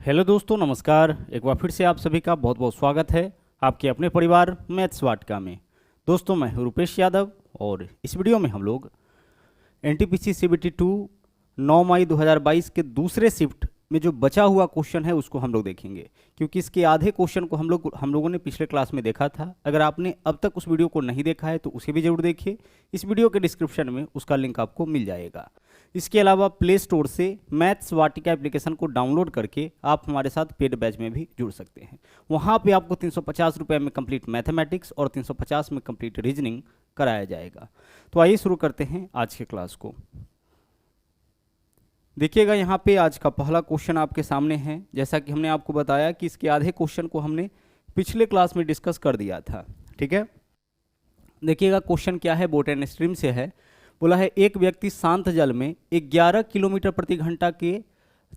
Hello दोस्तों, नमस्कार। एक बार फिर से आप सभी का बहुत बहुत स्वागत है आपके अपने परिवार मैथ्स वाटिका में। दोस्तों, मैं हूं रुपेश यादव और इस वीडियो में हम लोग एनटीपीसी सीबीटी 2 9 मई 2022 के दूसरे शिफ्ट में जो बचा हुआ क्वेश्चन है उसको हम लोग देखेंगे, क्योंकि इसके आधे क्वेश्चन को हम लोगों ने पिछले क्लास में देखा था। अगर आपने अब तक उस वीडियो को नहीं देखा है तो उसे भी जरूर देखिए। इस वीडियो के डिस्क्रिप्शन में उसका लिंक आपको मिल जाएगा। इसके अलावा प्ले स्टोर से मैथ्स वाटिका एप्लीकेशन को डाउनलोड करके आप हमारे साथ पेड बैच में भी जुड़ सकते हैं। वहाँ पे आपको 350 रुपये में कंप्लीट मैथमेटिक्स और 350 में कंप्लीट रीजनिंग कराया जाएगा। तो आइए शुरू करते हैं आज के क्लास को। देखिएगा, यहाँ पे आज का पहला क्वेश्चन आपके सामने है। जैसा कि हमने आपको बताया कि इसके आधे क्वेश्चन को हमने पिछले क्लास में डिस्कस कर दिया था। ठीक है, देखिएगा क्वेश्चन क्या है, बोट एंड स्ट्रीम से है। बोला है एक व्यक्ति शांत जल में 11 किलोमीटर प्रति घंटा के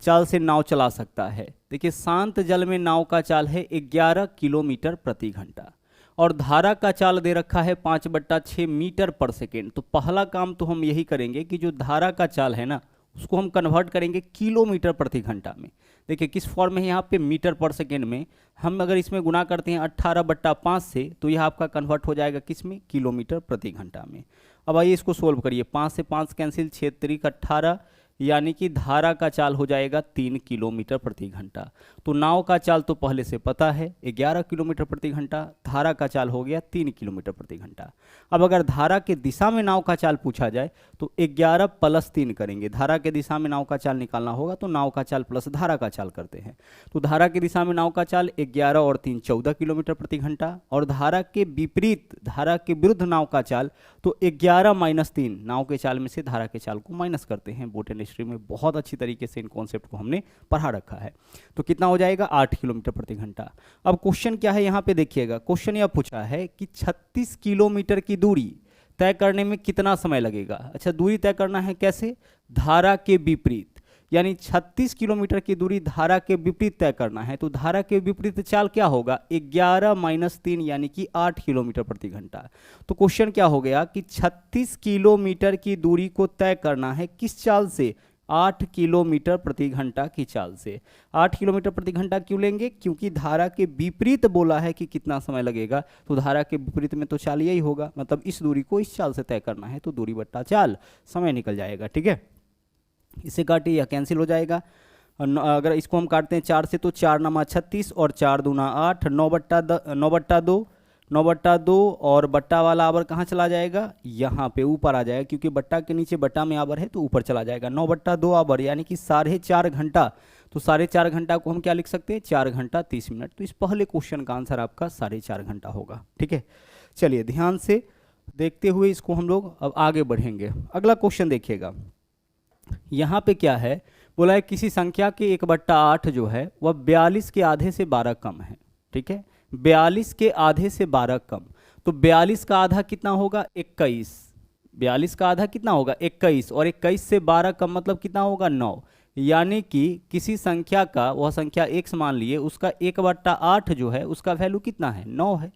चाल से नाव चला सकता है। देखिए, शांत जल में नाव का चाल है 11 किलोमीटर प्रति घंटा और धारा का चाल दे रखा है 5/6 मीटर पर सेकेंड। तो पहला काम तो हम यही करेंगे कि जो धारा का चाल है ना उसको हम कन्वर्ट करेंगे किलोमीटर प्रति घंटा में। देखिए किस फॉर्म में है यहाँ पे, मीटर पर सेकेंड में। हम अगर इसमें गुना करते हैं 18/5 से तो यह आपका कन्वर्ट हो जाएगा किस में, किलोमीटर प्रति घंटा में। अब आइए इसको सोल्व करिए। 5 से 5 कैंसिल, 6 3 18, यानी कि धारा का चाल हो जाएगा 3 किलोमीटर प्रति घंटा। तो नाव का चाल तो पहले से पता है 11 किलोमीटर प्रति घंटा, धारा का चाल हो गया 3 किलोमीटर प्रति घंटा। अब अगर धारा के दिशा में नाव का चाल पूछा जाए तो 11 + 3 करेंगे। धारा के दिशा में नाव का चाल निकालना होगा तो नाव का चाल प्लस धारा का चाल करते हैं। तो धारा की दिशा में नाव का चाल 11 और 3 14 किलोमीटर प्रति घंटा, और धारा के विपरीत, धारा के विरुद्ध नाव का चाल तो 11 - 3, नाव के चाल में से धारा के चाल को माइनस करते हैं। बोट एंड स्ट्रीम में बहुत अच्छी तरीके से इन कॉन्सेप्ट को हमने पढ़ा रखा है। तो कितना हो जाएगा, 8 किलोमीटर प्रति घंटा। अब क्वेश्चन क्या है यहाँ पे देखिएगा, क्वेश्चन यह पूछा है कि 36 किलोमीटर की दूरी तय करने में कितना समय लगेगा। अच्छा, दूरी तय करना है कैसे, धारा के विपरीत, यानी 36 किलोमीटर की दूरी धारा के विपरीत तय करना है। तो धारा के विपरीत चाल क्या होगा, 11 - 3 यानी कि 8 किलोमीटर प्रति घंटा। तो क्वेश्चन क्या हो गया कि 36 किलोमीटर की दूरी को तय करना है किस चाल से, 8 किलोमीटर प्रति घंटा की चाल से। 8 किलोमीटर प्रति घंटा क्यों लेंगे, क्योंकि धारा के विपरीत बोला है कि कितना समय लगेगा। तो धारा के विपरीत में तो चाल यही होगा, मतलब इस दूरी को इस चाल से तय करना है। तो दूरी बट्टा चाल, समय निकल जाएगा। ठीक है, इसे काटिए, यह कैंसिल हो जाएगा। अगर इसको हम काटते हैं 4 से तो 4 9 36 और 4 दूना 8, 9/2 और बट्टा वाला आवर कहाँ चला जाएगा, यहाँ पे ऊपर आ जाएगा, क्योंकि बट्टा के नीचे बट्टा में आवर है तो ऊपर चला जाएगा। 9/2 आवर यानी कि 4.5 घंटा। तो 4.5 घंटा को हम क्या लिख सकते हैं, 4 घंटा 30 मिनट। तो इस पहले क्वेश्चन का आंसर आपका 4.5 घंटा होगा। ठीक है, चलिए ध्यान से देखते हुए इसको हम लोग अब आगे बढ़ेंगे। अगला क्वेश्चन देखिएगा, यहाँ पे क्या है, बोला है किसी संख्या के 1/8 जो है वह 42 के आधे से 12 कम है। ठीक है, 42 के आधे से 12 कम। तो 42 का आधा कितना होगा, 21। 42 का आधा कितना होगा, 21, और 21 से 12 कम मतलब कितना होगा, 9। यानी कि किसी संख्या का, वह संख्या x मान लिए, उसका 1/8 जो है उसका वैल्यू कितना है, 9 है।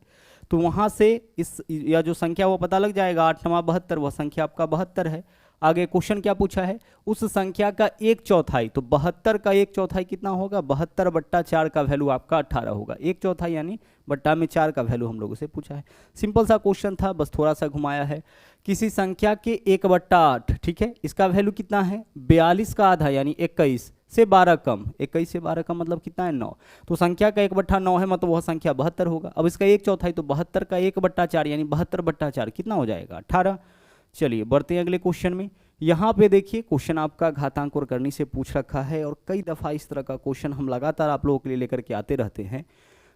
तो वहाँ से इस या जो संख्या वो पता लग जाएगा, 8 9 72, वह संख्या आपका 72 है। आगे क्वेश्चन क्या पूछा है, उस संख्या का 1/4, तो 72 का 1/4 कितना होगा, 72/4 का वैल्यू आपका 18 होगा। 1/4 यानी बट्टा में 4 का वैल्यू हम लोगों से पूछा है। सिंपल सा क्वेश्चन था, बस थोड़ा सा घुमाया है। किसी संख्या के 1/8, ठीक है, इसका वैल्यू कितना है, 42 का आधा यानी 21 से 12 कम। 21 से 12 कम मतलब कितना है, 9। तो संख्या का 1/9 है, मतलब वह संख्या 72 होगा। अब इसका 1/4 तो 72 का 1/4 यानी 72/4 कितना हो जाएगा, 18। चलिए बढ़ते हैं अगले क्वेश्चन में। यहाँ पे देखिए क्वेश्चन आपका घातांक और करनी से पूछ रखा है, और कई दफ़ा इस तरह का क्वेश्चन हम लगातार आप लोगों के लिए लेकर के आते रहते हैं।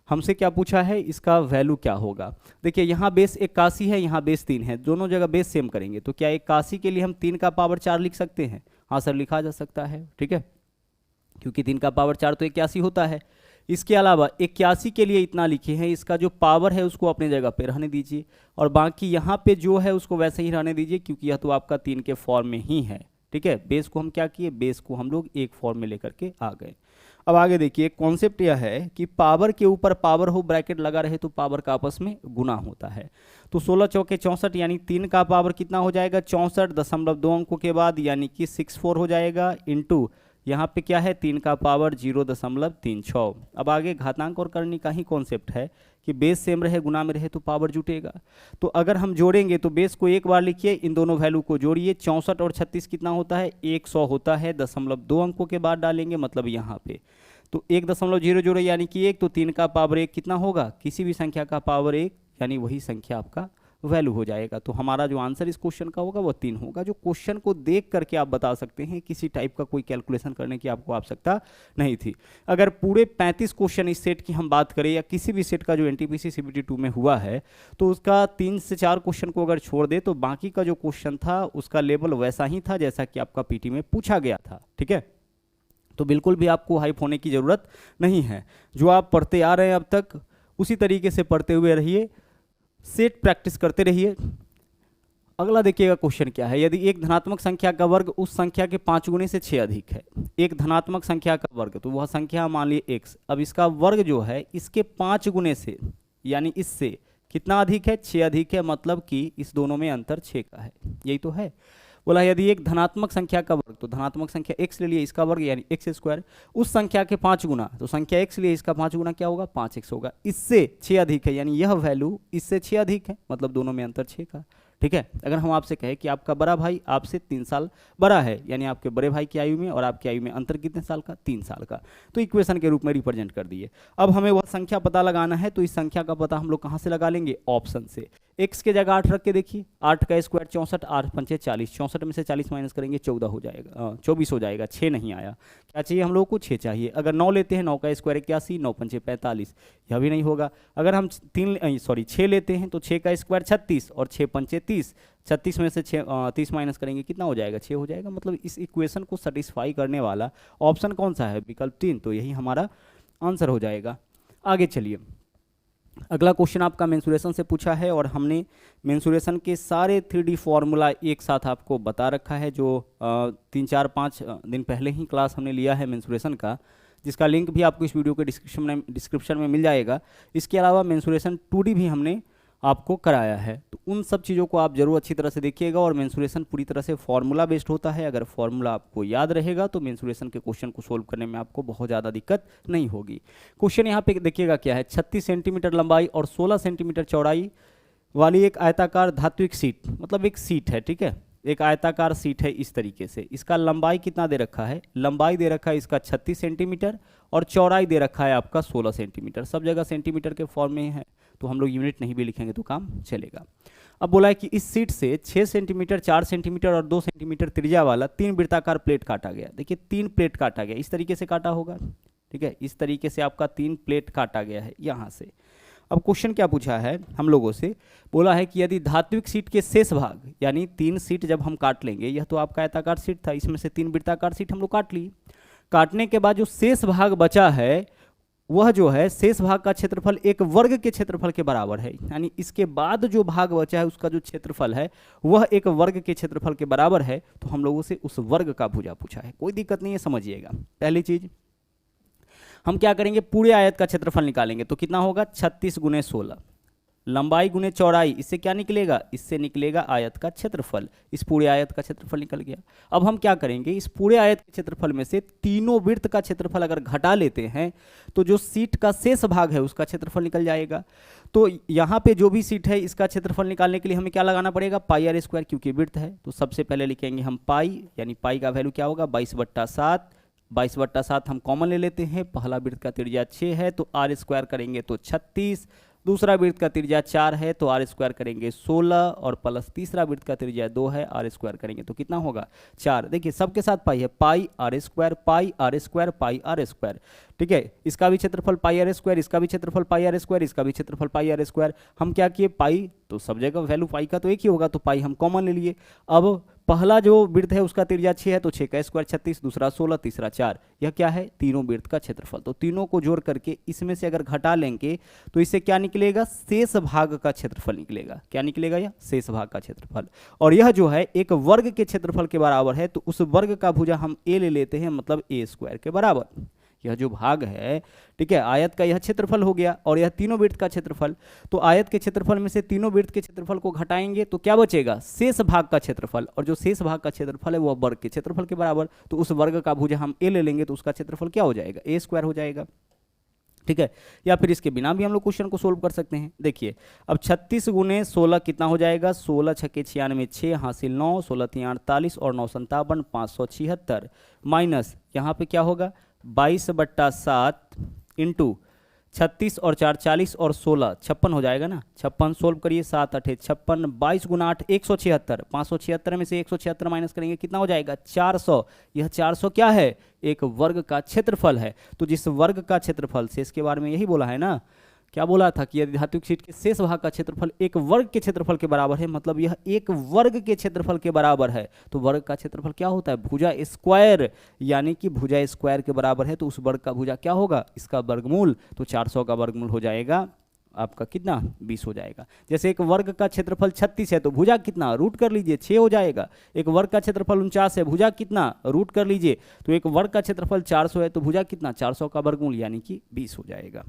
हमसे क्या पूछा है, इसका वैल्यू क्या होगा। देखिए यहाँ बेस 81 है, यहाँ बेस 3 है, दोनों जगह बेस सेम करेंगे। तो क्या 81 के लिए हम 3 का पावर 4 लिख सकते हैं, हाँ सर लिखा जा सकता है। ठीक है, क्योंकि 3 का पावर 4 तो 81 होता है। इसके अलावा 81 के लिए इतना लिखे हैं, इसका जो पावर है उसको अपने जगह पे रहने दीजिए, और बाकी यहाँ पे जो है उसको वैसे ही रहने दीजिए, क्योंकि यह तो आपका 3 के फॉर्म में ही है। ठीक है, बेस को हम क्या किए, बेस को हम लोग एक फॉर्म में लेकर के आ गए। अब आगे देखिए, कॉन्सेप्ट यह है कि पावर के ऊपर पावर हो, ब्रैकेट लगा रहे तो पावर का आपस में गुना होता है। तो 16 चौके 64 यानी 3 का पावर कितना हो जाएगा, 64.2 अंकों के बाद, यानी कि 64 हो जाएगा, इंटू यहाँ पे क्या है 3 का पावर 0.36। अब आगे घातांक और करनी का ही कॉन्सेप्ट है कि बेस सेम रहे गुना में रहे तो पावर जुटेगा। तो अगर हम जोड़ेंगे तो बेस को एक बार लिखिए, इन दोनों वैल्यू को जोड़िए, 64 और 36 कितना होता है 100 होता है, 0.2 अंकों के बाद डालेंगे मतलब यहाँ पे तो 1.00 यानी कि 1, तो 3 का पावर 1 कितना होगा, किसी भी संख्या का पावर 1 यानी वही संख्या आपका वैल्यू हो जाएगा। तो हमारा जो आंसर इस क्वेश्चन का होगा वो 3 होगा। जो क्वेश्चन को देख करके आप बता सकते हैं, किसी टाइप का कोई कैलकुलेशन करने की आपको आवश्यकता नहीं थी। अगर पूरे 35 क्वेश्चन इस सेट की हम बात करें या किसी भी सेट का जो एनटीपीसी सीबीटी 2 में हुआ है तो उसका 3 से 4 क्वेश्चन को अगर छोड़ दे तो बाकी का जो क्वेश्चन था उसका लेवल वैसा ही था जैसा कि आपका पीटी में पूछा गया था। ठीक है, तो बिल्कुल भी आपको हाइप होने की ज़रूरत नहीं है। जो आप पढ़ते आ रहे हैं अब तक उसी तरीके से पढ़ते हुए रहिए, सेट प्रैक्टिस करते रहिए। अगला देखिएगा क्वेश्चन क्या है, यदि एक धनात्मक संख्या का वर्ग उस संख्या के 5 गुने से 6 अधिक है। एक धनात्मक संख्या का वर्ग, तो वह संख्या मान लीजिए x, अब इसका वर्ग जो है इसके 5 गुने से यानी इससे कितना अधिक है, 6 अधिक है, मतलब कि इस दोनों में अंतर 6 का है। यही तो है, बोला यदि एक धनात्मक संख्या का वर्ग, तो धनात्मक संख्या x ले लिए, इसका वर्ग यानी x² उस संख्या के 5 गुना, तो संख्या x लिए इसका 5 गुना क्या होगा 5x होगा, इससे 6 अधिक है यानी यह वैल्यू इससे 6 अधिक है, मतलब दोनों में अंतर 6 का। ठीक है, अगर हम आपसे कहें कि आपका बड़ा भाई आपसे 3 साल बड़ा है, यानी आपके बड़े भाई की आयु में और आपकी आयु में अंतर कितने साल का, 3 साल का, तो इक्वेशन के रूप में रिप्रेजेंट कर दिए। अब हमें वह संख्या पता लगाना है, तो इस संख्या का पता हम लोग कहाँ से लगा लेंगे, ऑप्शन से। x के जगह 8 रख के देखिए, 8 का स्क्वायर 64, 8 पंचे 40, 64 में से 40 माइनस करेंगे 14 हो जाएगा, 24 हो जाएगा, 6 नहीं आया। क्या चाहिए हम लोग को, 6 चाहिए। अगर 9 लेते हैं, 9 का स्क्वायर 81, 9 पंचे 45, यह भी नहीं होगा। अगर हम 6 लेते हैं तो 6 का स्क्वायर 36 और 6 पंचे 30, 36 में से 30 माइनस करेंगे कितना हो जाएगा, 6 हो जाएगा। मतलब इस इक्वेशन को सेटिस्फाई करने वाला ऑप्शन कौन सा है, विकल्प 3, तो यही हमारा आंसर हो जाएगा। आगे चलिए, अगला क्वेश्चन आपका मेंसुरेशन से पूछा है और हमने मेंसुरेशन के सारे 3D फॉर्मूला एक साथ आपको बता रखा है, जो 3, 4, 5 दिन पहले ही क्लास हमने लिया है मेंसुरेशन का, जिसका लिंक भी आपको इस वीडियो के डिस्क्रिप्शन में मिल जाएगा। इसके अलावा मेंसुरेशन 2D भी हमने आपको कराया है, तो उन सब चीज़ों को आप जरूर अच्छी तरह से देखिएगा। और मेंसुरेशन पूरी तरह से फॉर्मूला बेस्ड होता है, अगर फॉर्मूला आपको याद रहेगा तो मेंसुरेशन के क्वेश्चन को सोल्व करने में आपको बहुत ज़्यादा दिक्कत नहीं होगी। क्वेश्चन यहाँ पे देखिएगा क्या है, 36 सेंटीमीटर लंबाई और 16 सेंटीमीटर चौड़ाई वाली एक आयताकार धात्विक सीट, मतलब एक सीट है, ठीक है, एक आयताकार सीट है इस तरीके से। इसका लंबाई कितना दे रखा है, लंबाई दे रखा है इसका 36 सेंटीमीटर और चौड़ाई दे रखा है आपका 16 सेंटीमीटर। सब जगह सेंटीमीटर के फॉर्म में है, तो हम लोग यूनिट नहीं भी लिखेंगे तो काम चलेगा। अब बोला है कि इस सीट से 6 सेंटीमीटर, 4 सेंटीमीटर और 2 सेंटीमीटर त्रिज्या वाला 3 वृत्ताकार प्लेट काटा गया। देखिए 3 प्लेट काटा गया, इस तरीके से काटा होगा, ठीक है, इस तरीके से आपका 3 प्लेट काटा गया है यहाँ से। अब क्वेश्चन क्या पूछा है हम लोगों से, बोला है कि यदि धात्विक सीट के शेष भाग, यानी 3 सीट जब हम काट लेंगे, यह तो आपका आयताकार सीट था, इसमें से 3 वृत्ताकार सीट हम लोग काट ली, काटने के बाद जो शेष भाग बचा है वह जो है शेष भाग का क्षेत्रफल एक वर्ग के क्षेत्रफल के बराबर है। यानी इसके बाद जो भाग बचा है उसका जो क्षेत्रफल है वह एक वर्ग के क्षेत्रफल के बराबर है, तो हम लोगों से उस वर्ग का भुजा पूछा है। कोई दिक्कत नहीं है, समझिएगा। पहली चीज हम क्या करेंगे, पूरे आयत का क्षेत्रफल निकालेंगे, तो कितना होगा 36 गुने 16, लंबाई गुने चौड़ाई, इससे क्या निकलेगा, इससे निकलेगा आयत का क्षेत्रफल। इस पूरे आयत का क्षेत्रफल निकल गया। अब हम क्या करेंगे, इस पूरे आयत के क्षेत्रफल में से तीनों वृत्त का क्षेत्रफल अगर घटा लेते हैं तो जो सीट का शेष भाग है उसका क्षेत्रफल निकल जाएगा। तो यहाँ पे जो भी सीट है इसका क्षेत्रफल निकालने के लिए हमें क्या लगाना पड़ेगा, पाई आर स्क्वायर, क्योंकि वृत्त है। तो सबसे पहले लिखेंगे हम पाई, यानी पाई का वैल्यू क्या होगा 22/7, 22/7 हम कॉमन ले लेते हैं। पहला वृत्त का त्रिज्या 6 है तो आर स्क्वायर करेंगे तो 36, दूसरा वृत्त का त्रिज्या 4 है तो आर स्क्वायर करेंगे 16, और प्लस तीसरा वृत्त का त्रिज्या 2 है, आर स्क्वायर करेंगे तो कितना होगा 4। देखिए सबके साथ पाई है, pi R square, pi R square, pi R square, ठीक है। इसका भी क्षेत्रफल पाई आर स्क्वायर, इसका भी क्षेत्रफल पाई आर स्क्वायर, इसका भी क्षेत्रफल पाई आर स्क्वायर। हम क्या किए, पाई तो सब जगह वैल्यू पाई का तो एक ही होगा, तो पाई हम कॉमन ले लिए। अब पहला जो वृत्त है उसका त्रिज्या 6 है तो 6 का स्क्वायर 36, दूसरा 16, तीसरा 4, यह क्या है तीनों वृत्त का क्षेत्रफल। तो तीनों को जोड़ करके इसमें से अगर घटा लेंगे तो इससे क्या निकलेगा, शेष भाग का क्षेत्रफल निकलेगा। क्या निकलेगा, यह शेष भाग का क्षेत्रफल। और यह जो है एक वर्ग के क्षेत्रफल के बराबर है, तो उस वर्ग का भुजा हम ए ले लेते हैं, मतलब ए स्क्वायर के बराबर। यह जो भाग है, ठीक है, आयत का यह क्षेत्रफल हो गया और यह तीनों वृत्त का क्षेत्रफल। तो आयत के क्षेत्रफल में से तीनों वृत्त के क्षेत्रफल को घटाएंगे तो क्या बचेगा, शेष भाग का क्षेत्रफल, और जो शेष भाग का क्षेत्रफल है वह वर्ग के क्षेत्रफल के बराबर। तो उस वर्ग का भुजा हम ए ले लेंगे तो उसका क्षेत्रफल क्या हो जाएगा, ए स्क्वायर हो जाएगा, ठीक है। या फिर इसके बिना भी हम लोग क्वेश्चन को सोल्व कर सकते हैं। देखिए अब 36 गुने 16 कितना हो जाएगा, 16 छक्के 96, 6 हासिल 9, 16 3 48 और 9 57, 576 माइनस यहाँ पे क्या होगा 22/7 इंटू 36 और 4 40 और 16 56 हो जाएगा ना, 56 सोल्व करिए, 7 8 56, 22 गुना 8 176, 576 में से 176 माइनस करेंगे कितना हो जाएगा 400। यह 400 क्या है, एक वर्ग का क्षेत्रफल है। तो जिस वर्ग का क्षेत्रफल, शेष के बारे में यही बोला है ना, क्या बोला था कि यदि धात्विक शीट के शेष भाग का क्षेत्रफल एक वर्ग के क्षेत्रफल के बराबर है, मतलब यह एक वर्ग के क्षेत्रफल के बराबर है। तो वर्ग का क्षेत्रफल क्या होता है, भुजा स्क्वायर, यानी कि भुजा स्क्वायर के बराबर है तो उस वर्ग का भुजा क्या होगा, इसका वर्गमूल। तो 400 का वर्गमूल हो जाएगा आपका कितना, 20 हो जाएगा। जैसे एक वर्ग का क्षेत्रफल 36 है तो भुजा कितना, रूट कर लीजिए 6 हो जाएगा। एक वर्ग का क्षेत्रफल 49 है, भुजा कितना, रूट कर लीजिए। तो एक वर्ग का क्षेत्रफल 400 है तो भुजा कितना, 400 का वर्गमूल यानी कि 20 हो जाएगा।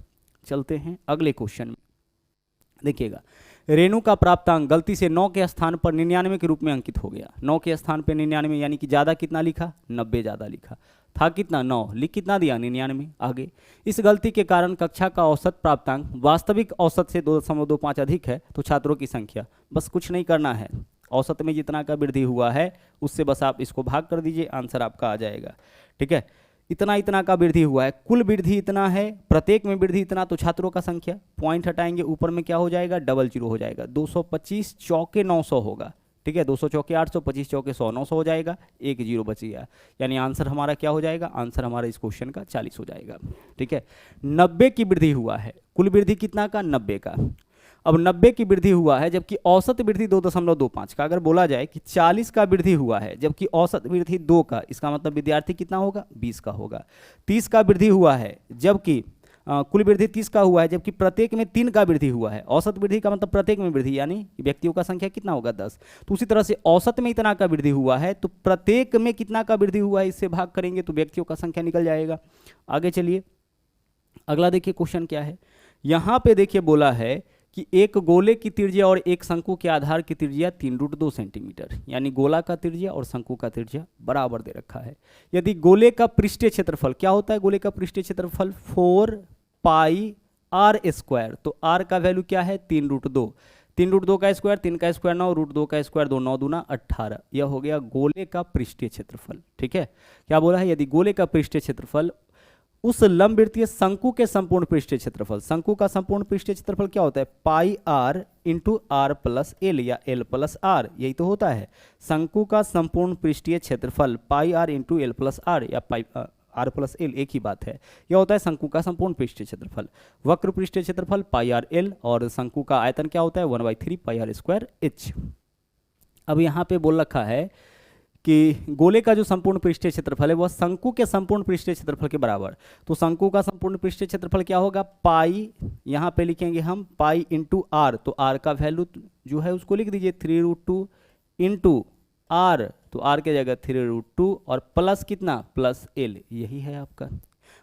चलते हैं अगले क्वेश्चन में। देखिएगा, रेणु का प्राप्तांक गलती से 9 के स्थान पर 99 के रूप में अंकित हो गया। 9 के स्थान पर 99 यानी कि ज़्यादा कितना लिखा, 90 ज़्यादा लिखा था, कितना 9, लिख कितना दिया 99 आगे। इस गलती के कारण कक्षा का औसत प्राप्तांक वास्तविक औसत से 2.25 अधिक है। तो छात्रों की संख्या, बस कुछ नहीं करना है, औसत में जितना का वृद्धि हुआ है उससे बस आप इसको भाग कर दीजिए, आंसर आपका आ जाएगा, ठीक है। इतना का वृद्धि हुआ है, कुल वृद्धि इतना है, प्रत्येक में वृद्धि इतना, तो छात्रों का संख्या, पॉइंट हटाएंगे ऊपर में क्या हो जाएगा, 00 हो जाएगा। 225 चौके 900 होगा, ठीक है, 200 चौके 800, 25 चौके 100, 900 हो जाएगा, एक जीरो बच गया, यानी आंसर हमारा क्या हो जाएगा, आंसर हमारा इस क्वेश्चन का 40 हो जाएगा, ठीक है। 90 की वृद्धि हुआ है, कुल वृद्धि कितना का, 90 का। अब 90 की वृद्धि हुआ है जबकि औसत वृद्धि 2.25 का। अगर बोला जाए कि 40 का वृद्धि हुआ है जबकि औसत वृद्धि 2 का, इसका मतलब विद्यार्थी कितना होगा, 20 का होगा। 30 का वृद्धि हुआ है जबकि कुल वृद्धि 30 का हुआ है जबकि प्रत्येक में 3 का वृद्धि हुआ है। औसत वृद्धि का मतलब प्रत्येक में वृद्धि, यानी व्यक्तियों का संख्या कितना होगा, 10। तो उसी तरह से औसत में इतना का वृद्धि हुआ है तो प्रत्येक में कितना का वृद्धि हुआ है, इससे भाग करेंगे तो व्यक्तियों का संख्या निकल जाएगा। आगे चलिए, अगला देखिए क्वेश्चन क्या है। यहाँ पे देखिए बोला है कि एक गोले की त्रिज्या और एक शंकु के आधार की त्रिज्या 3√2 सेंटीमीटर, यानी गोला का त्रिज्या और शंकु का त्रिज्या बराबर दे रखा है। यदि गोले का पृष्ठीय क्षेत्रफल, क्या होता है गोले का पृष्ठीय क्षेत्रफल, 4 पाई आर स्क्वायर, तो आर का वैल्यू क्या है, 3√2, 3√2 का स्क्वायर, 3 का स्क्वायर 9, √2 का स्क्वायर 2, 9 दूना 18। यह हो गया गोले का पृष्ठीय क्षेत्रफल, ठीक है। क्या बोला है, यदि गोले का पृष्ठीय क्षेत्रफल उस लंबवृत्तीय शंकु के संपूर्ण पृष्ठीय क्षेत्रफल, शंकु का संपूर्ण पृष्ठीय क्षेत्रफल क्या होता है, pi R into R plus L या एल प्लस आर, यही तो होता है। शंकु का संपूर्ण पृष्ठीय क्षेत्रफल pi R into L plus R या पाई आर प्लस एल, एक ही बात है। यह होता है शंकु का संपूर्ण पृष्ठीय क्षेत्रफल। वक्र पृष्ठीय क्षेत्रफल पाई आर एल और शंकु का आयतन क्या होता है, 1/3 पाई आर स्क्वायर एच। अब यहाँ पे बोल रखा है कि गोले का जो संपूर्ण पृष्ठीय क्षेत्रफल है वह शंकु के संपूर्ण पृष्ठीय क्षेत्रफल के बराबर। तो शंकु का संपूर्ण पृष्ठीय क्षेत्रफल क्या होगा, पाई, यहाँ पे लिखेंगे हम पाई इंटू आर, तो आर का वैल्यू जो है उसको लिख दीजिए 3√2 इंटू आर, तो आर के जगह 3√2 और प्लस कितना, प्लस एल, यही है आपका।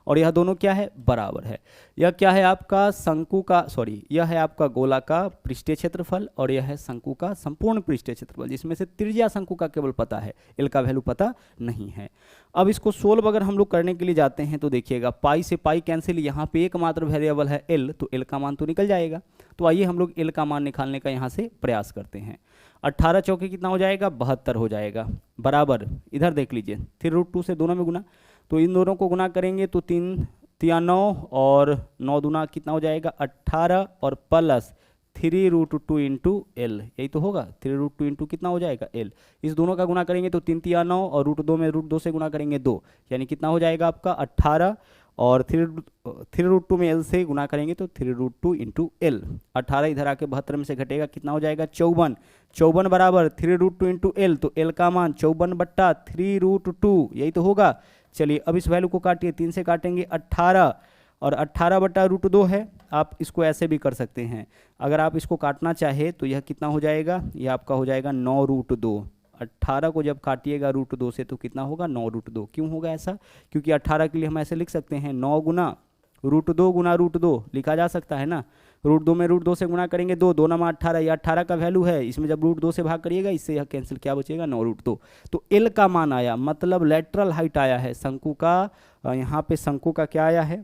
और यह दोनों क्या है, बराबर है। यह क्या है आपका शंकु का, सॉरी, यह है आपका गोला का पृष्ठीय क्षेत्रफल और यह है शंकु का संपूर्ण पृष्ठीय क्षेत्रफल, जिसमें से त्रिज्या शंकु का केवल पता है, एल का वैल्यू पता नहीं है। अब इसको सोल्व अगर हम लोग करने के लिए जाते हैं तो देखिएगा, पाई से पाई कैंसिल, यहाँ पे एकमात्र वेरिएबल है एल, तो एल का मान तो निकल जाएगा। तो आइए हम लोग एल का मान निकालने का यहाँ से प्रयास करते हैं। 18 चौके कितना हो जाएगा, 72 हो जाएगा, बराबर, इधर देख लीजिए 3√2 से दोनों में गुना, तो इन दोनों को गुना करेंगे तो 3 3 9 और 9 दूना कितना हो जाएगा 18 और प्लस 3√2 इंटू एल, यही तो होगा, 3√2 इंटू कितना हो जाएगा एल। इस दोनों का गुना करेंगे तो 3 3 9 और √2 में √2 से गुना करेंगे 2, यानी कितना हो जाएगा आपका 18 और 3√2 में एल से गुना करेंगे तो 3√2 इंटू एल। 18 इधर आके 72 में से घटेगा, कितना हो जाएगा 54, 54 बराबर 3√2 इंटू एल, तो एल का मान 54/3√2, यही तो होगा। चलिए अब इस वैल्यू को काटिए, 3 से काटेंगे 18 और 18/√2 है। आप इसको ऐसे भी कर सकते हैं, अगर आप इसको काटना चाहे तो यह कितना हो जाएगा, यह आपका हो जाएगा 9√2, 18 को जब काटिएगा √2 से तो कितना होगा 9√2। क्यों होगा ऐसा? क्योंकि 18 के लिए हम ऐसे लिख सकते हैं 9 गुना √2 गुना √2 लिखा जा सकता है ना। √2 में √2 से गुना करेंगे 2, 2 9 18, ये 18 का वैल्यू है, इसमें जब √2 से भाग करिएगा इससे यह कैंसिल, क्या बचेगा 9√2। तो एल का मान आया, मतलब लेटरल हाइट आया है शंकु का, यहाँ पे शंकु का क्या आया है,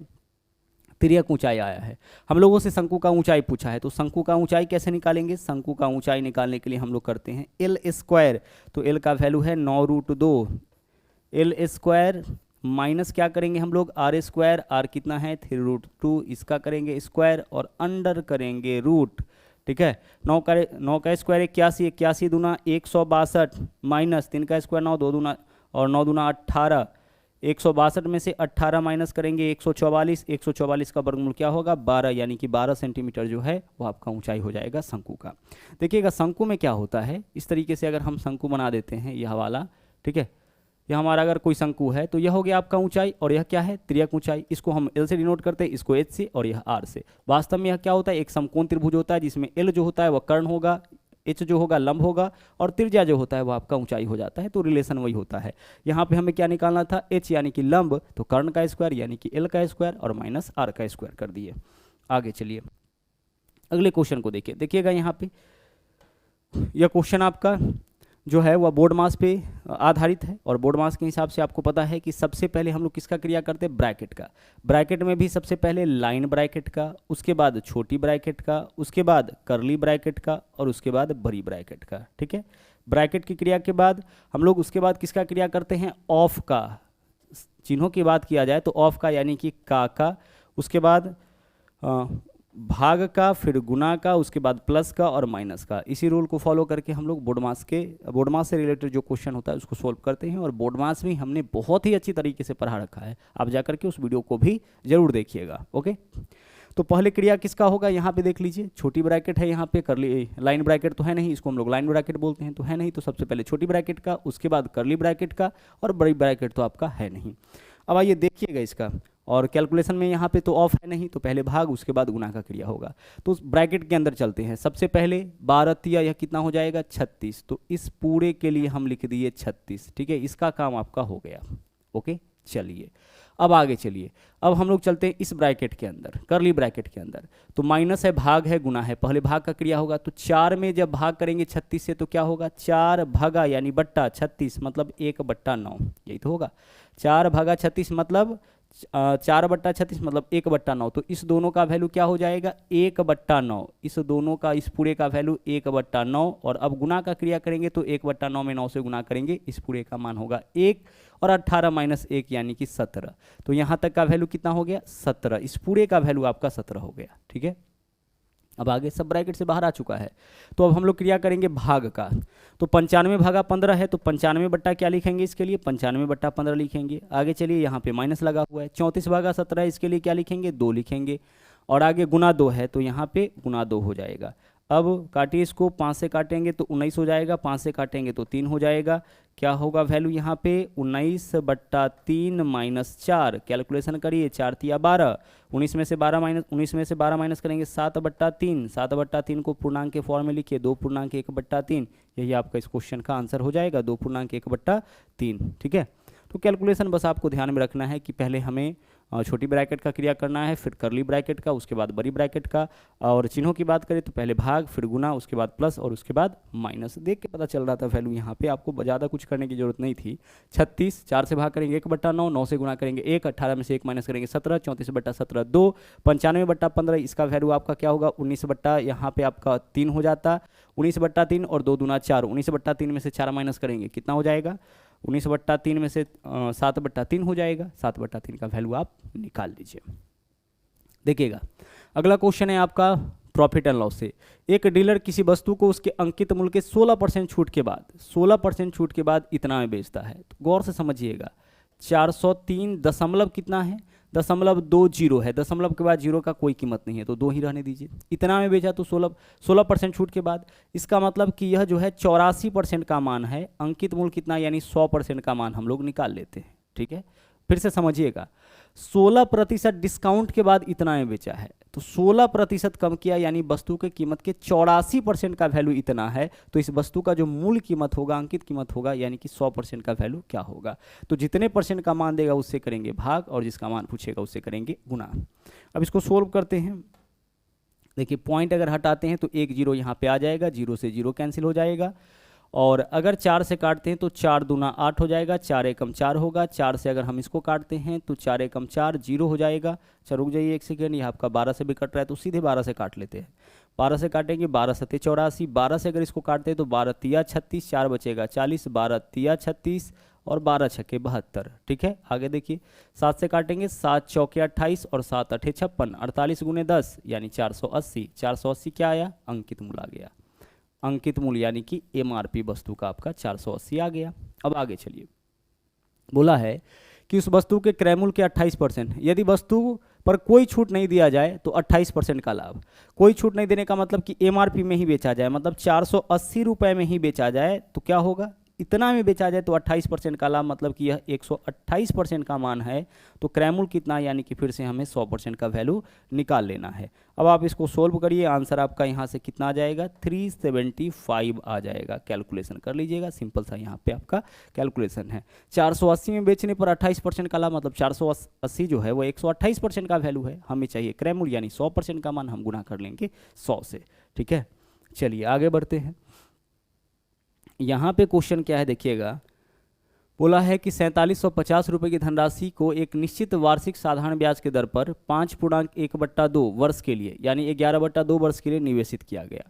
तिर्यक ऊंचाई आया है। हम लोगों से शंकु का ऊंचाई पूछा है, तो शंकु का ऊंचाई कैसे निकालेंगे? शंकु का ऊंचाई निकालने के लिए हम लोग करते हैं एल स्क्वायर। तो एल का वैल्यू है 9√2, एल स्क्वायर माइनस क्या करेंगे हम लोग आर स्क्वायर, आर कितना है 3√2, इसका करेंगे स्क्वायर और अंडर करेंगे रूट। ठीक है, 9 का स्क्वायर 81, 81 दूना 162 माइनस 3 का स्क्वायर 9, 2 दूना और 9 दूना 18, 162 में से 18 माइनस करेंगे 144, 144 का वर्गमूल क्या होगा 12, यानी कि 12 सेंटीमीटर जो है वो आपका ऊंचाई हो जाएगा शंकु का। देखिएगा शंकु में क्या होता है, इस तरीके से अगर हम शंकु बना देते हैं यह वाला, ठीक है, यह हमारा अगर कोई शंकु है तो यह हो गया आपका ऊंचाई और यह क्या है तिर्यक ऊंचाई। इसको हम एल से डिनोट करते हैं, इसको एच से और यह आर से। वास्तव में यह क्या होता है, एक समकोण त्रिभुज होता है जिसमें एल जो होता है वह कर्ण होगा, एच जो होगा लंब होगा और त्रिज्या जो होता है वो आपका ऊंचाई हो जाता है। तो रिलेशन वही होता है। यहाँ पे हमें क्या निकालना था, एच यानी कि लंब, तो कर्ण का स्क्वायर यानी कि एल का स्क्वायर और माइनस आर का स्क्वायर कर दिए। आगे चलिए अगले क्वेश्चन को देखिए। देखिएगा यहाँ पे यह क्वेश्चन आपका जो है वह बोर्ड मास पे आधारित है और बोर्ड मास के हिसाब से आपको पता है कि सबसे पहले हम लोग किसका क्रिया करते हैं, ब्रैकेट का। ब्रैकेट में भी सबसे पहले लाइन ब्रैकेट का, उसके बाद छोटी ब्रैकेट का, उसके बाद करली ब्रैकेट का और उसके बाद बड़ी ब्रैकेट का। ठीक है, ब्रैकेट की क्रिया के बाद हम लोग उसके बाद किसका क्रिया करते हैं, ऑफ का। चिन्हों की बात किया जाए तो ऑफ का यानी कि का, उसके बाद भाग का, फिर गुना का, उसके बाद प्लस का और माइनस का। इसी रूल को फॉलो करके हम लोग बोर्ड मास से रिलेटेड जो क्वेश्चन होता है उसको सोल्व करते हैं और बोर्ड मास भी हमने बहुत ही अच्छी तरीके से पढ़ा रखा है। आप जाकर के उस वीडियो को भी जरूर देखिएगा। ओके, तो पहले क्रिया किसका होगा, यहाँ पे देख लीजिए, छोटी ब्रैकेट है, यहाँ पे करली लाइन ब्रैकेट तो है नहीं, इसको हम लोग लाइन ब्रैकेट बोलते हैं, तो है नहीं, तो सबसे पहले छोटी ब्रैकेट का, उसके बाद करली ब्रैकेट का और बड़ी ब्रैकेट तो आपका है नहीं। अब आइए देखिएगा इसका, और कैलकुलेशन में यहाँ पे तो ऑफ है नहीं, तो पहले भाग उसके बाद गुना का क्रिया होगा। तो उस ब्रैकेट के अंदर चलते हैं। सबसे पहले 12 तिया यह कितना हो जाएगा 36, तो इस पूरे के लिए हम लिख दिए 36। ठीक है, इसका काम आपका हो गया। ओके, चलिए अब आगे चलिए। अब हम लोग चलते हैं इस ब्रैकेट के अंदर, करली ब्रैकेट के अंदर। तो माइनस है, भाग है, गुना है, पहले भाग का क्रिया होगा। तो 4 में जब भाग करेंगे 36 से तो क्या होगा, 4 भागा यानी बट्टा 36 मतलब 1/9, यही तो होगा। 4 भागा 36 मतलब 4/36 मतलब 1/9। तो इस दोनों का वैल्यू क्या हो जाएगा 1/9, इस दोनों का इस पूरे का वैल्यू 1/9। और अब गुना का क्रिया करेंगे तो 1/9 में 9 से गुना करेंगे, इस पूरे का मान होगा 1 और 18 माइनस 1 यानी कि 17। तो यहाँ तक का वैल्यू कितना हो गया 17, इस पूरे का वैल्यू आपका 17 हो गया। ठीक है, अब आगे सब ब्रैकेट से बाहर आ चुका है। तो अब हम लोग क्रिया करेंगे भाग का। तो 95 भागा 15 है, तो 95 बट्टा क्या लिखेंगे इसके लिए 95/15 लिखेंगे। आगे चलिए, यहाँ पे माइनस लगा हुआ है। 34 भागा 17 है, इसके लिए क्या लिखेंगे 2 लिखेंगे। और आगे गुना 2 है तो यहाँ पे गुना 2 हो जाएगा। अब काटिए इसको, 5 से काटेंगे तो 19 हो जाएगा, 5 से काटेंगे तो 3 हो जाएगा। क्या होगा वैल्यू यहाँ पे 19/3 माइनस 4। कैलकुलेशन करिए, 4 तिया 12, 19 में से 12 माइनस करेंगे 7/3। 7/3 को पूर्णांक के फॉर्म में लिखिए 2.1/3। यही आपका इस क्वेश्चन का आंसर हो जाएगा 2.1/3। ठीक है, तो कैलकुलेशन बस आपको ध्यान में रखना है कि पहले हमें छोटी ब्रैकेट का क्रिया करना है, फिर करली ब्रैकेट का, उसके बाद बड़ी ब्रैकेट का। और चिन्हों की बात करें तो पहले भाग, फिर गुना, उसके बाद प्लस और उसके बाद माइनस। देख के पता चल रहा था वैल्यू, यहाँ पे आपको ज़्यादा कुछ करने की जरूरत नहीं थी। 36, 4 से भाग करेंगे 1/9, 9 से गुना करेंगे 1, 18 में से 1 माइनस करेंगे 17, 34/17 2, 95/15, इसका वैल्यू आपका क्या होगा 19 यहाँ पे आपका 3 हो जाता, 19/3 और 2 दूना 4, 19/3 में से 4 माइनस करेंगे कितना हो जाएगा 19/3 में से 7/3 हो जाएगा। 7/3 का वैल्यू आप निकाल लीजिए। देखिएगा अगला क्वेश्चन है आपका प्रॉफिट एंड लॉस से। एक डीलर किसी वस्तु को उसके अंकित मूल्य के 16% छूट के बाद 16% छूट के बाद इतना में बेचता है। तो गौर से समझिएगा, 403 दशमलव कितना है 0.20 है, दशमलव के बाद जीरो का कोई कीमत नहीं है तो 2 ही रहने दीजिए। इतना में बेचा तो 16% छूट के बाद, इसका मतलब कि यह जो है 84% का मान है। अंकित मूल्य कितना यानी 100% का मान हम लोग निकाल लेते हैं। ठीक है, फिर से समझिएगा, 16% डिस्काउंट के बाद इतना में बेचा है, तो 16% कम किया, यानी वस्तु के कीमत के 84% का वैल्यू इतना है, तो इस वस्तु का जो मूल कीमत होगा, अंकित कीमत होगा, यानी कि 100% का वैल्यू क्या होगा। तो जितने परसेंट का मान देगा उससे करेंगे भाग, और जिसका मान पूछेगा उससे करेंगे गुना। अब इसको सोल्व करते हैं। देखिए पॉइंट अगर हटाते हैं तो एक जीरो यहाँ पे आ जाएगा, जीरो से जीरो कैंसिल हो जाएगा, और अगर 4 से काटते हैं तो 4 दूना 8 हो जाएगा, 4 एकम 4 होगा, 4 से अगर हम इसको काटते हैं तो 4 एकम 4 जीरो हो जाएगा। अच्छा रुक जाइए एक सेकेंड, ये आपका 12 से भी कट रहा है तो सीधे 12 से काट लेते हैं। 12 से काटेंगे, 12 सत्ते 84, 12 से अगर इसको काटते हैं तो 12 तिया 36, 4 बचेगा 40, 12 तिया 36 और 12 छक्के 72। ठीक है, आगे देखिए 7 से काटेंगे, 7 चौके 28 और 7 अठे 56, 48 गुने 10 यानी 480। 480 क्या आया, अंकित मूल आ गया। अंकित मूल्य यानी कि एमआरपी वस्तु का आपका 480 आ गया। अब आगे चलिए, बोला है कि उस वस्तु के क्रय मूल्य के 28%, यदि वस्तु पर कोई छूट नहीं दिया जाए तो 28% का लाभ। कोई छूट नहीं देने का मतलब कि एमआरपी में ही बेचा जाए, मतलब 480 रुपये में ही बेचा जाए तो क्या होगा, इतना में बेचा जाए तो 28% का लाभ, मतलब कि यह 128% का मान है, तो क्रय मूल्य कितना, यानी कि फिर से हमें 100% का वैल्यू निकाल लेना है। अब आप इसको सोल्व करिए, आंसर आपका यहाँ से कितना आ जाएगा, 375 आ जाएगा। कैलकुलेशन कर लीजिएगा, सिंपल सा यहाँ पे आपका कैलकुलेशन है। 480 में बेचने पर 28% का लाभ, मतलब 480 जो है वो 128% का वैल्यू है, हमें चाहिए क्रय मूल्य यानी 100% का मान, हम गुना कर लेंगे 100 से। ठीक है, चलिए आगे बढ़ते हैं। यहाँ पे क्वेश्चन क्या है देखिएगा, बोला है कि 4750 रुपये की धनराशि को एक निश्चित वार्षिक साधारण ब्याज के दर पर 5.1/2 वर्ष के लिए, यानी 11/2 वर्ष के लिए निवेशित किया गया।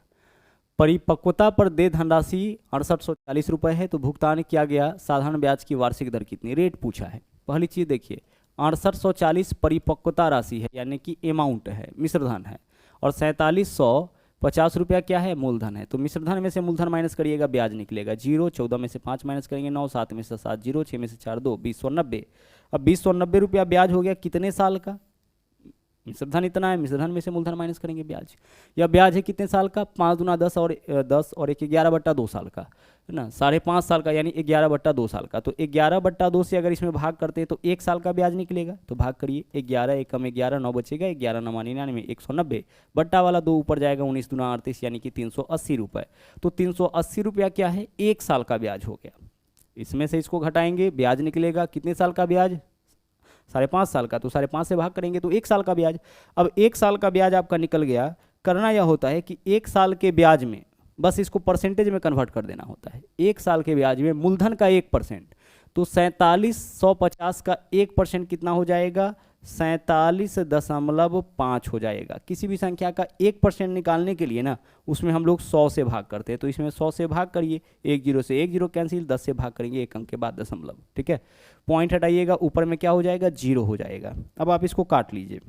परिपक्वता पर दे धनराशि 6840 रुपये है, तो भुगतान किया गया साधारण ब्याज की वार्षिक दर कितनी, रेट पूछा है। पहली चीज़ देखिए, 6840 परिपक्वता राशि है, यानी कि अमाउंट है, मिश्रधन है, और 4750 रुपया क्या है, मूलधन है। तो मिश्रधन में से मूलधन माइनस करिएगा, ब्याज निकलेगा 0, 14 में से 5 माइनस करेंगे 9, 7 में से 7 0, 6 में से 4 2, 2090। अब 2090 रुपया ब्याज हो गया कितने साल का, मिश्रधन इतना है, मिश्रधन में से मूलधन माइनस करेंगे ब्याज। यह ब्याज है कितने साल का, 5 दूना 10 और 1 11/2 साल का है ना, 5.5 साल का, यानी 11/2 साल का। तो 11/2 से अगर इसमें भाग करते हैं तो 1 साल का ब्याज निकलेगा, तो भाग करिए, 11 एकम 11, 9 बचेगा, 11 9 99, 190, बट्टा वाला 2 ऊपर जाएगा, 19 दूना 38, यानी कि 380 रुपये। तो 380 रुपया क्या है, 1 साल का ब्याज हो गया। इसमें से इसको घटाएंगे, ब्याज निकलेगा कितने साल का ब्याज, 5.5 साल का, तो 5.5 से भाग करेंगे तो 1 साल का ब्याज। अब 1 साल का ब्याज आपका निकल गया, करना यह होता है कि 1 साल के ब्याज में बस इसको परसेंटेज में कन्वर्ट कर देना होता है। 1 साल के ब्याज में मूलधन का 1%, तो 4750 का 1% कितना हो जाएगा, 47.5 हो जाएगा। किसी भी संख्या का 1% निकालने के लिए ना, उसमें हम लोग 100 से भाग करते हैं, तो इसमें 100 से भाग करिए, 1 0 से 1 0 कैंसिल, 10 से भाग करेंगे 1 अंक के बाद दशमलव। ठीक है, पॉइंट हटाइएगा, ऊपर में क्या हो जाएगा, 0 हो जाएगा। अब आप इसको काट लीजिए,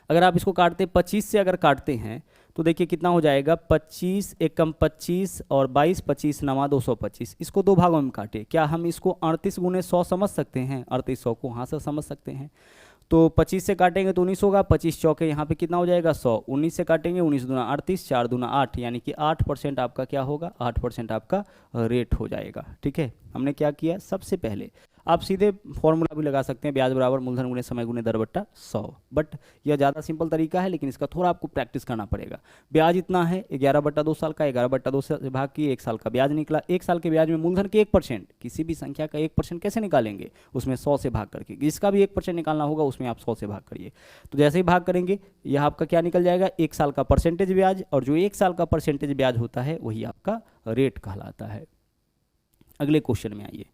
अगर आप इसको काटते 25 से अगर काटते हैं तो देखिए कितना हो जाएगा, 25 एकम 25 और 22, 25 नवा 225। इसको 2 भागों में काटे, क्या हम इसको 38 गुने 100 समझ सकते हैं, 3800 को हाँ से समझ सकते हैं। तो 25 से काटेंगे तो 19 होगा, 25 चौके यहाँ पे कितना हो जाएगा 100, 19 से काटेंगे 19 दूना 38, 4 दूना 8, यानी कि 8% आपका क्या होगा, 8% आपका रेट हो जाएगा। ठीक है, हमने क्या किया, सबसे पहले आप सीधे फॉर्मूला भी लगा सकते हैं, ब्याज बराबर मूलधन गुने समय गुने दर बट्टा 100, बट यह ज़्यादा सिंपल तरीका है, लेकिन इसका थोड़ा आपको प्रैक्टिस करना पड़ेगा। ब्याज इतना है 11/2 साल का, 11/2 से भाग किए, 1 साल का ब्याज निकला। 1 साल के ब्याज में मूलधन के 1%, किसी भी संख्या का 1% कैसे निकालेंगे, उसमें 100 से भाग करके, जिसका भी 1% निकालना होगा उसमें आप 100 से भाग करिए। तो जैसे ही भाग करेंगे यह आपका क्या निकल जाएगा, 1 साल का परसेंटेज ब्याज, और जो 1 साल का परसेंटेज ब्याज होता है वही आपका रेट कहलाता है। अगले क्वेश्चन में आइए,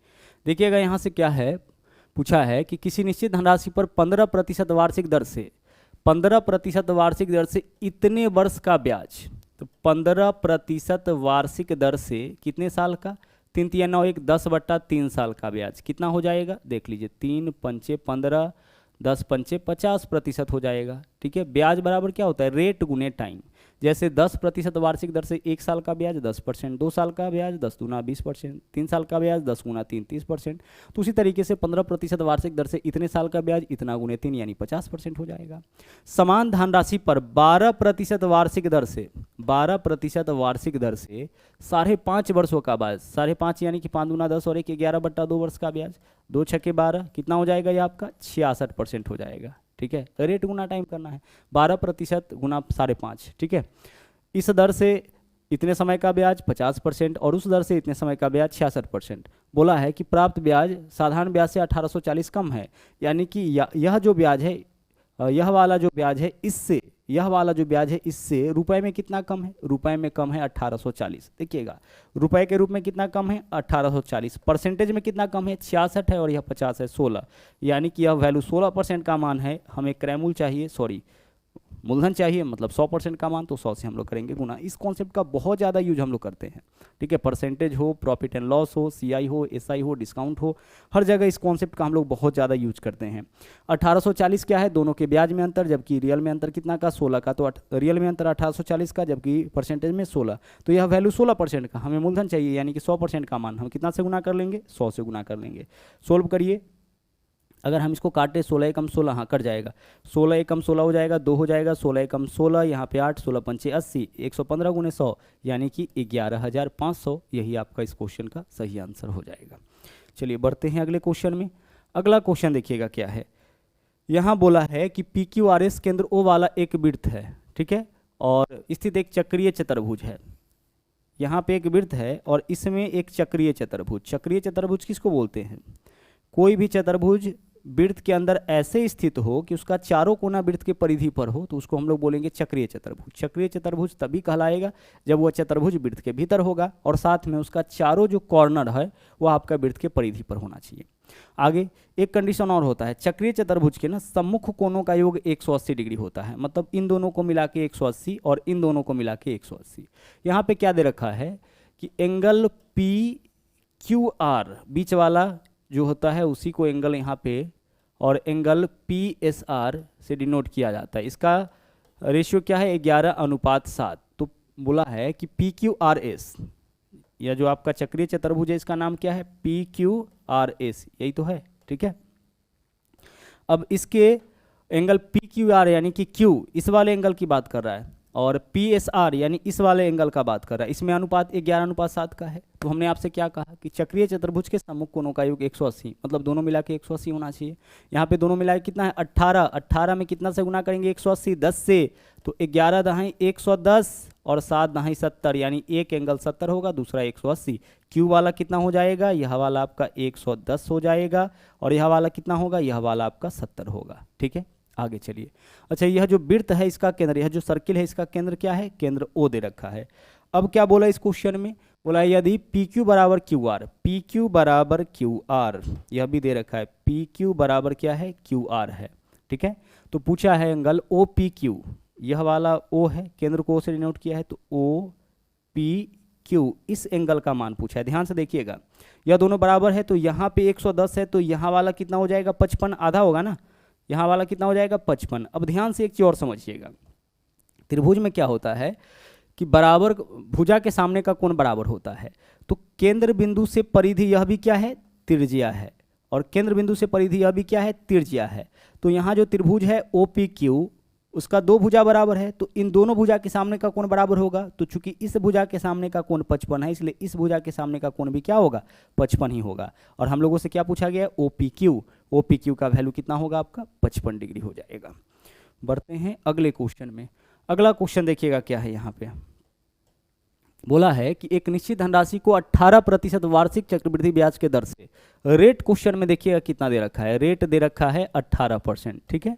देखिएगा यहाँ से क्या है, पूछा है कि किसी निश्चित धनराशि पर 15% वार्षिक दर से, 15% वार्षिक दर से इतने वर्ष का ब्याज, तो 15% वार्षिक दर से कितने साल का, 3 3 9 1 10/3 साल का ब्याज कितना हो जाएगा, देख लीजिए, 3 पंचे 15, 10 पंचे 50% हो जाएगा। ठीक है, ब्याज बराबर क्या होता है, रेट गुने टाइम। जैसे 10% वार्षिक दर से 1 साल का ब्याज 10%, 2 साल का ब्याज 10 दूना 20%, 3 साल का ब्याज 10 गुना 3 30%। तो उसी तरीके से 15% वार्षिक दर से इतने साल का ब्याज इतना गुने 3 यानी 50% हो जाएगा। समान धनराशि पर 12% वार्षिक दर से, 12% वार्षिक दर से 5.5 वर्षों का ब्याज, 5.5 यानी कि 5 दूना 10 और 1 11/2 वर्ष का ब्याज। 2 छक्के 12, कितना हो जाएगा ये आपका 66% हो जाएगा। ठीक है, रेट गुना टाइम करना है, 12% गुना 5.5। ठीक है, इस दर से इतने समय का ब्याज 50% और उस दर से इतने समय का ब्याज 66%। बोला है कि प्राप्त ब्याज साधारण ब्याज से 1840 कम है, यानी कि यह जो ब्याज है, यह वाला जो ब्याज है इससे, यह वाला जो ब्याज है इससे रुपए में कितना कम है, रुपए में कम है 1840। देखिएगा रुपए के रूप में कितना कम है 1840, परसेंटेज में कितना कम है 66 है और यह 50 है 16, यानी कि यह वैल्यू 16% का मान है। हमें क्रैमूल चाहिए, सॉरी मूलधन चाहिए, मतलब 100% का मान, तो 100 से हम लोग करेंगे गुना। इस कॉन्सेप्ट का बहुत ज़्यादा यूज हम लोग करते हैं। ठीक है, परसेंटेज हो, प्रॉफिट एंड लॉस हो, सीआई हो, एसआई हो, डिस्काउंट हो, हर जगह इस कॉन्सेप्ट का हम लोग बहुत ज़्यादा यूज करते हैं। 1840 क्या है, दोनों के ब्याज में अंतर, जबकि रियल में अंतर कितना का 16 का, तो रियल में अंतर 1840 का, जबकि परसेंटेज में 16, तो यह वैल्यू 16% का। हमें मूलधन चाहिए यानी कि 100% का मान हम कितना से गुना कर लेंगे, 100 से गुना कर लेंगे। सोल्व करिए, अगर हम इसको काटे 16 एकम 16, हाँ कट जाएगा, 16 एकम 16 हो जाएगा, 2 हो जाएगा, 16 एकम 16, यहाँ पे 8, 16 पंचे 80, 115 गुने 100 यानी कि 11,500। यही आपका इस क्वेश्चन का सही आंसर हो जाएगा। चलिए बढ़ते हैं अगले क्वेश्चन में। अगला क्वेश्चन देखिएगा क्या है, यहाँ बोला है कि PQRS केंद्र O वाला एक वृत्त है, ठीक है, और स्थित एक चक्रीय चतुर्भुज है। यहाँ पे एक वृत्त है और इसमें एक चक्रीय चतुर्भुज। चक्रीय चतुर्भुज किसको बोलते हैं, कोई भी चतुर्भुज वृत्त के अंदर ऐसे स्थित हो कि उसका चारों कोना वृत्त के परिधि पर हो, तो उसको हम लोग बोलेंगे चक्रीय चतुर्भुज। चक्रीय चतुर्भुज तभी कहलाएगा जब वह चतुर्भुज वृत्त के भीतर होगा और साथ में उसका चारों जो कॉर्नर है वह आपका वृत्त के परिधि पर होना चाहिए। आगे एक कंडीशन और होता है, चक्रीय चतुर्भुज के ना सम्मुख कोणों का योग 180 डिग्री होता है, मतलब इन दोनों को मिला के 180 और इन दोनों को मिला के 180। यहाँ पे क्या दे रखा है कि एंगल PQR बीच वाला जो होता है उसी को एंगल यहाँ पे और एंगल PSR से डिनोट किया जाता है। इसका रेशियो क्या है 11:7। तो बोला है कि PQRS, यह जो आपका चक्रीय चतुर्भुज है इसका नाम क्या है PQRS, यही तो है। ठीक है, अब इसके एंगल PQR यानी कि Q इस वाले एंगल की बात कर रहा है और PSR यानी इस वाले एंगल का बात कर रहा है, इसमें अनुपात 11:7 का है। तो हमने आपसे क्या कहा कि चक्रीय चतुर्भुज के सम्मुख कोणों का योग 180, मतलब दोनों मिला के 180 होना चाहिए। यहाँ पे दोनों मिला के कितना है 18, 18 में कितना से गुना करेंगे 180, 10 से, तो 11 दहाई 110 और 7 दहाई 70, यानी एक एंगल 70 होगा, दूसरा 180। क्यू वाला कितना हो जाएगा, यह वाला आपका 110 हो जाएगा और यह वाला कितना होगा, यह वाला आपका 70 होगा। ठीक है, आगे चलिए। अच्छा, यह जो वृत्त है इसका केंद्र, यह जो सर्किल है इसका केंद्र क्या है, केंद्र O दे रखा है। अब क्या बोला इस क्वेश्चन में, बोला यदि PQ बराबर QR, PQ बराबर QR, यह भी दे रखा है PQ बराबर क्या है QR है। ठीक है, तो पूछा है एंगल OPQ, यह वाला O है, केंद्र को O से डिनोट किया है, तो OPQ इस एंगल का मान पूछा है। ध्यान से देखिएगा, यह दोनों बराबर है तो यहाँ पे 110 है, तो यहाँ वाला कितना हो जाएगा 55, आधा होगा ना, यहाँ वाला कितना हो जाएगा 55। अब ध्यान से एक चीज और समझिएगा, त्रिभुज में क्या होता है कि बराबर भुजा के सामने का कोण बराबर होता है, तो केंद्र बिंदु से परिधि यह भी क्या है त्रिज्या है और केंद्र बिंदु से परिधि यह भी क्या है त्रिज्या है। तो यहाँ जो त्रिभुज है OPQ उसका दो भुजा बराबर है, तो इन दोनों भुजा के सामने का कोण बराबर होगा। तो चूंकि इस भुजा के सामने का कोण 55 है, इसलिए इस भुजा के सामने का कोण भी क्या होगा 55 ही होगा। और हम लोगों से क्या पूछा गया OPQ, OPQ का वैल्यू कितना होगा आपका 55 डिग्री हो जाएगा। बढ़ते हैं अगले क्वेश्चन में। अगला क्वेश्चन देखिएगा क्या है, यहाँ पे बोला है कि एक निश्चित धनराशि को 18% वार्षिक चक्रवृद्धि ब्याज के दर से, रेट क्वेश्चन में देखिएगा कितना दे रखा है, रेट दे रखा है 18%। ठीक है,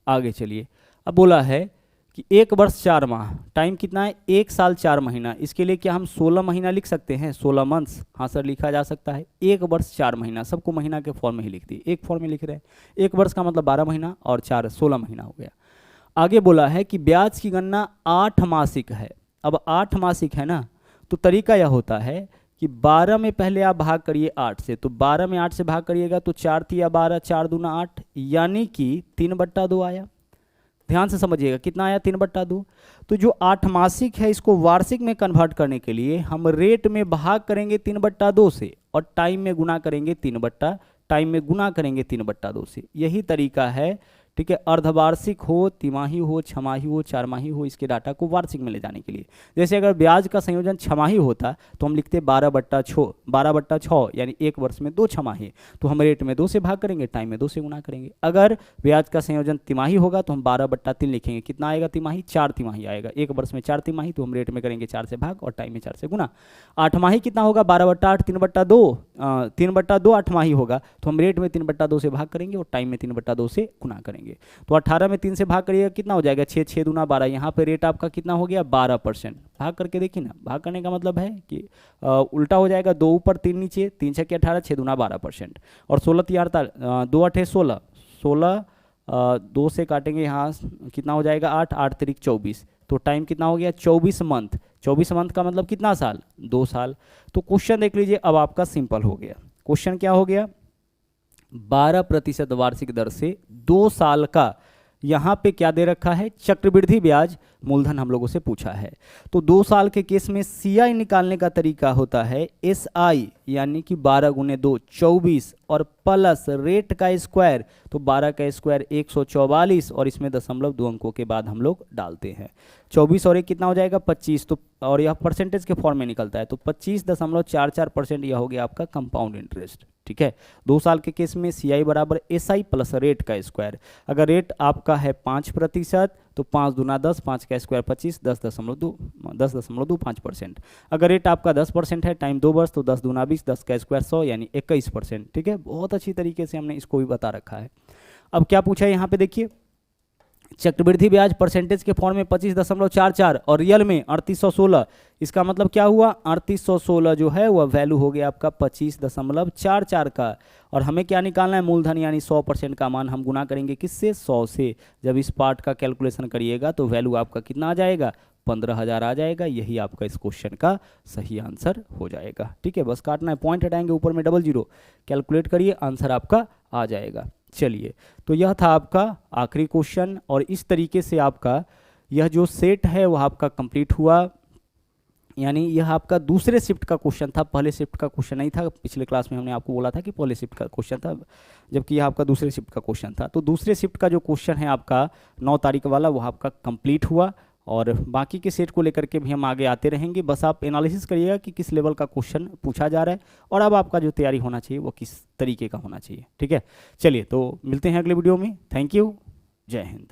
आगे चलिए। अब बोला है कि 1 वर्ष 4 माह, टाइम कितना है 1 साल 4 महीना, इसके लिए क्या हम 16 महीना लिख सकते हैं, 16 मंथ्स, हाँ सर लिखा जा सकता है। 1 वर्ष 4 महीना, सबको महीना के फॉर्म में ही लिख दिए, एक फॉर्म में लिख रहे हैं। 1 वर्ष का मतलब 12 महीना और 4 16 महीना हो गया। आगे बोला है कि ब्याज की गणना 8 मासिक है। अब 8 मासिक है ना, तो तरीका यह होता है कि 12 में पहले आप भाग करिए 8 से, तो 12 में 8 से भाग करिएगा तो 4 तिया 12, 4 दूना 8, यानी कि 3/2 आया। ध्यान से समझिएगा कितना आया 3/2। तो जो 8 मासिक है इसको वार्षिक में कन्वर्ट करने के लिए हम रेट में भाग करेंगे 3/2 से और टाइम में गुना करेंगे 3/2 से। यही तरीका है ठीक है। अर्धवार्षिक हो, तिमाही हो, छमाही हो, चारमाही हो, इसके डाटा को वार्षिक में ले जाने के लिए। जैसे अगर ब्याज का संयोजन छमाही होता तो हम लिखते 12/6 यानी एक वर्ष में 2 छमाही, तो हम रेट में 2 से भाग करेंगे, टाइम में 2 से गुना करेंगे। अगर ब्याज का संयोजन तिमाही होगा तो हम 12/3 लिखेंगे। कितना आएगा तिमाही? 4 तिमाही आएगा। एक वर्ष में 4 तिमाही, तो हम रेट में करेंगे 4 से भाग और टाइम में 4 से गुना। आठमाही कितना होगा? 12/8 3/2, 3/2 आठमाही होगा, तो हम रेट में 3/2 से भाग करेंगे और टाइम में 3/2 से गुना करेंगे। तो 18 में 3 से भाग करिएगा, कितना हो जाएगा? 6, 6 दूना 12। यहाँ पे रेट आपका कितना हो गया? 12%। भाग करके देखिए ना, भाग करने का मतलब है कि उल्टा हो जाएगा, 2 ऊपर 3 नीचे, 3 6 18, 6 दूना 12%। और 16 3 2 8 16, 16 2 से काटेंगे यहाँ, कितना हो जाएगा? 8, 8 3 24। तो टाइम कितना हो गया? 24 मंथ। 24 मंथ का मतलब कितना साल? 2 साल। तो क्वेश्चन देख लीजिए, अब आपका सिंपल हो गया। क्वेश्चन क्या हो गया? 12% वार्षिक दर से 2 साल का, यहाँ पे क्या दे रखा है? चक्रवृद्धि ब्याज मूलधन हम लोगों से पूछा है। तो 2 साल के केस में सीआई निकालने का तरीका होता है एसआई, यानी कि 12 गुने 2 24 और प्लस रेट का स्क्वायर, तो 12 का स्क्वायर 144 और इसमें 0.2 अंकों के बाद हम लोग डालते हैं। 24 और 1 कितना हो जाएगा? 25। तो और यह परसेंटेज के फॉर्म में निकलता है, तो 25.44% यह हो गया आपका कंपाउंड इंटरेस्ट। ठीक है। 2 साल के केस में सीआई बराबर एसआई प्लस रेट का स्क्वायर। अगर रेट आपका है 5% तो 5 दूना 10, 5 का स्क्वायर 25, 10.25%। अगर रेट आपका 10% है, टाइम 2 वर्ष, तो 10 दूना 20, 10 का स्क्वायर 100 यानी 21%। ठीक है। बहुत अच्छी तरीके से हमने इसको भी बता रखा है। अब क्या पूछा है यहाँ पे देखिए, चक्रवृद्धि ब्याज परसेंटेज के फॉर्म में 25.44 और रियल में 3816। इसका मतलब क्या हुआ? 3816 जो है वह वैल्यू हो गया आपका 25.44 का। और हमें क्या निकालना है? मूलधन, यानी 100% का मान हम गुना करेंगे किससे? 100 से। जब इस पार्ट का कैलकुलेशन करिएगा तो वैल्यू आपका कितना आ जाएगा? 15,000 आ जाएगा। यही आपका इस क्वेश्चन का सही आंसर हो जाएगा। ठीक है, बस काटना है, पॉइंट हटाएंगे, ऊपर में 00 कैलकुलेट करिए, आंसर आपका आ जाएगा। चलिए, तो यह था आपका आखिरी क्वेश्चन और इस तरीके से आपका यह जो सेट है वह आपका कंप्लीट हुआ। यानी यह आपका दूसरे शिफ्ट का क्वेश्चन था, पहले शिफ्ट का क्वेश्चन नहीं था। पिछले क्लास में हमने आपको बोला था कि पहले शिफ्ट का क्वेश्चन था, जबकि यह आपका दूसरे शिफ्ट का क्वेश्चन था। तो दूसरे शिफ्ट का जो क्वेश्चन है आपका 9 तारीख वाला, वह आपका कंप्लीट हुआ और बाकी के सेट को लेकर के भी हम आगे आते रहेंगे। बस आप एनालिसिस करिएगा कि किस लेवल का क्वेश्चन पूछा जा रहा है और अब आपका जो तैयारी होना चाहिए वो किस तरीके का होना चाहिए। ठीक है, चलिए तो मिलते हैं अगले वीडियो में। थैंक यू, जय हिंद।